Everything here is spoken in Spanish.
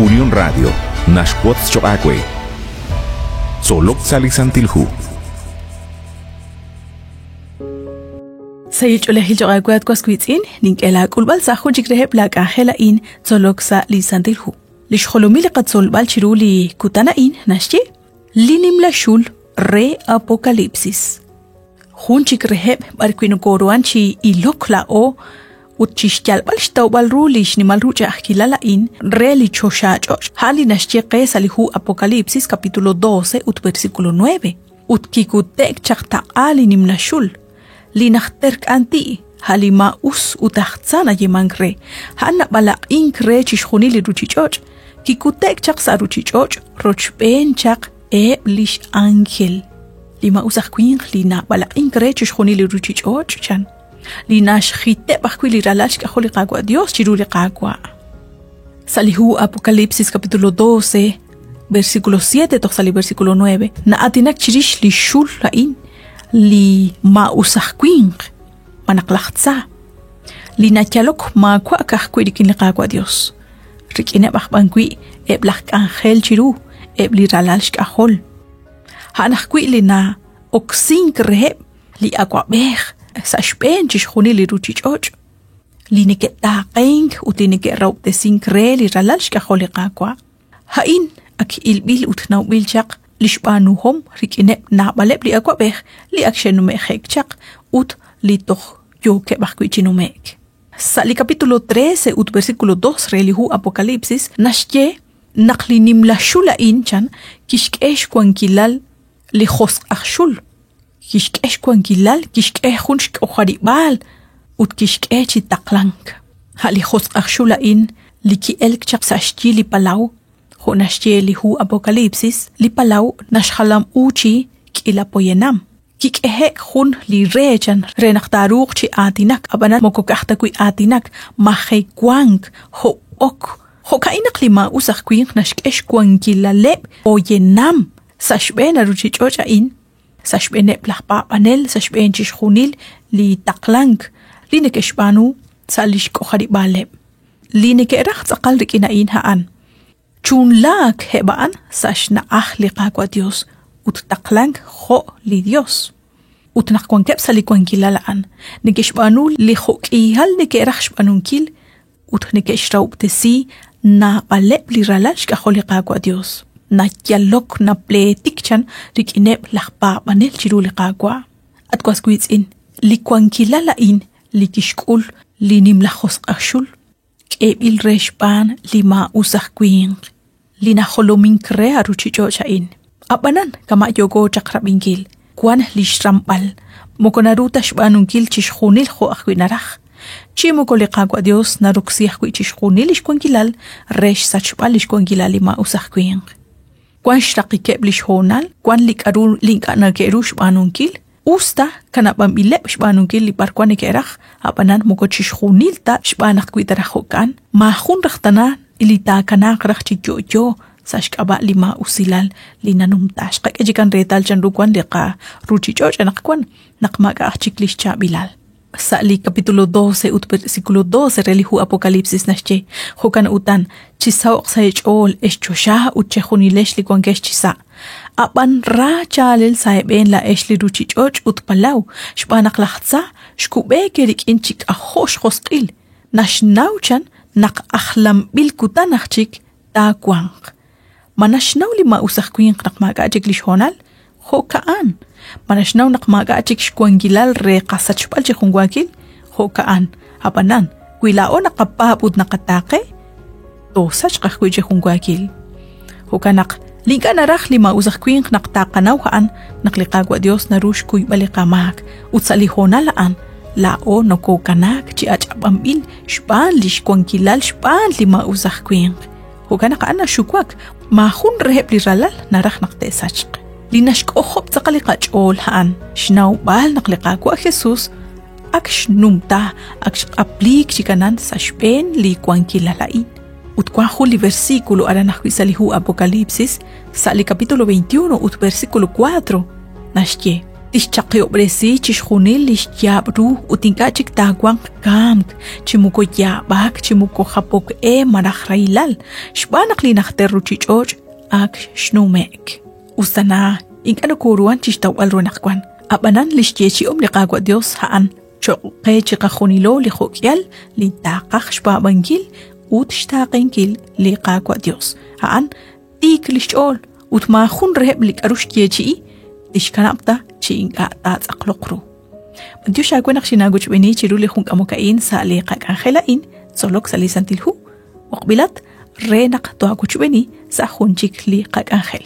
Unión Radio, Nashquots Choacue. Solok Salisantilhu. Sayich ulahil Choacuat Quasquitzin, Link Ela Kulbal Sahu Jigreheb Lak Ahela in Solok Salisantilhu. Lish Holomili Katzol Balchiruli Kutana in Nashje, Linim la Shul Re Apocalipsis. Hunchik Reheb Barquino Goruanchi Ilokla o Utchishal Balstau Balrulish Nimalrucha Kilala in Reli Choshach Hali Nashje Salihu Apocalipsis capítulo 12 ut versículo 9 Ut Kikutek Chakta Ali Nimnashul Linachterk Anti Halima Us Utachzana Yemangre Hanna Balak Inkre Chishunili Ruchichoch Kikutek Chak Saruchichoch Rochben Chak Lish Angel Lima Usachquin Lina Balak Inkre Chishunili Ruchichoch Chan Linash Hite Bakwili Ralach Kaholiqagua Dios Chiruliqagua. Salihu Apocalipsis capítulo 12 versículo 7 toxali versículo 9 na atinak chirish li shul lain li ma usahquin manaklachtsa li nachalok ma kwa kahquirikin liqagua Dios rikine bahbanqui eblak angel chiru ebli ralach kahol hanahqui lina oxin kreheb li agua beh Sashpen chishunili ruchichoch linike taqeng utinike raub de sinkre li ralach kaholiqaqwa hain ak ilbil utnaw bilchaq lishbanuhom rikine na baleb li akwa beh li akshenu mehekchaq ut li tokh yoke bahquichinumek sali capítulo 13 ut versículo 2 relihu Apocalipsis nashye naqlinim la shula inchan kishkesh kwankilal li khos akhshul Kishkesh Kwankilal, Kishke Hunsk Oharibal, Ut Kishke Chitaklank. Halijos Achula in, Liki Elk Chapsashti li Palau, Honashye lihu Apocalipsis, li Palau, Nashhalam Uchi, Kilapoyenam. Kikehe Hun li Rechan, Renachtaruk chi Atinak, Abanat Mokokachtakui Atinak, Mahe Kwank, Ho Ok. Hokainak lima usach kwink Nashkesh Kwankilale, Oyenam, Sashbena Ruchichocha in. Sashbene plahpa panel sashben chishunil li taklank linekeshbanu salish koharibale linekerach tsaqal rikinain haan chunlak hebaan sashna ahli qaqwa Dios ut taklank ho li Dios ut naqwankep salikwankilalaan nekeshbanu li khokihal nekerach shbanunkil ut nekeshraub tesi na baleb li ralash kaholi qaqwa Dios na yalok na pletikchan rikinep lakpa banel chiruliqagwa at kwasquits in likwankilala in likishkul linim lajos ashul kebil reshpan lima usahquin lina holomin krea ruchichocha in abanan kama yogo chakrabingil kwan lishrampal mokonaruta shbanunkil chishkhunil kho akhwinaraj chimo koliqagwa Dios naruksiah kuichishkhunil ishkwankilal resh sachbal ishkwankilal lima usahquin Kwan shtaqike blish honal, kwan lik arul link anakerush banunkil, usta kanabam ilep shbanunkil li parkwane kerach, abanan mokochish hunil ta shbanak kwitarahokan, ma hun rachtana ilita kanak rachchi yo sashkaba lima usilal linanum tashqak ejikan retal chandukwan liqa ruchichoch anakwan nakmaga achiklish cha bilal. Sali capítulo 12 ut versículo 12 relihu Apocalipsis nashche hokan utan chisawq saychol eschosha utchehunilesh li kwankesh chisa aban ra chalel saeben la eshli ruchichoch ut palau shbanak lahtsa shkube kerik inchik ahosh khosqil nashnauchan nak akhlam bil kutanachik ta kwang manashnaw lima usahquin nakmaga ajiklish honal hokaan manashnaw nakmaga achik shkwangilal re qasachpal chihungwakil hokaan abanan kwilao nakapapud nakatake tosach qahkwi chihungwakil hokanak linkanaraj lima usahquin naktaqanaw haan nakliqagwa Dios narush kuy baliqamak utsalihonalaan lao nokokanak chi achapambil shpan lishkwangilal shpan lima usahquin hokanak ana shukwak mahun reheb liralal naraj naktesach Linashk ohop tsaqaliqach ol haan shnaw bal naqliqaqwa Jesus aksh numta aksh aplik chikanan sashpen li kwankilalain utkwahu li versículo aranahwisalihu Apocalipsis sali capítulo 21 ut versículo 4 nashye Tishchaqio bresi chishjunil lishjabru utinkachik tagwan kamk chimuko yabak chimuko japok marajrailal shbanak linajterru chichoch ak shnumek usana inkano kuruan chishtawal runakwan abanan lishyechi liqagwa Dios haan choqe chiqajunilo lijokyal lintaqaj shbabangil utshtaqenkil liqagwa Dios haan tik lishol utmajun reheb likarushyechi ishkanapta chinga tats aqloqru Dios shagwenak shinaguch beni chiruli junk amokain sa liqak angelain solok salisantilhu waqbilat renak toaguch beni sa junchik liqak angel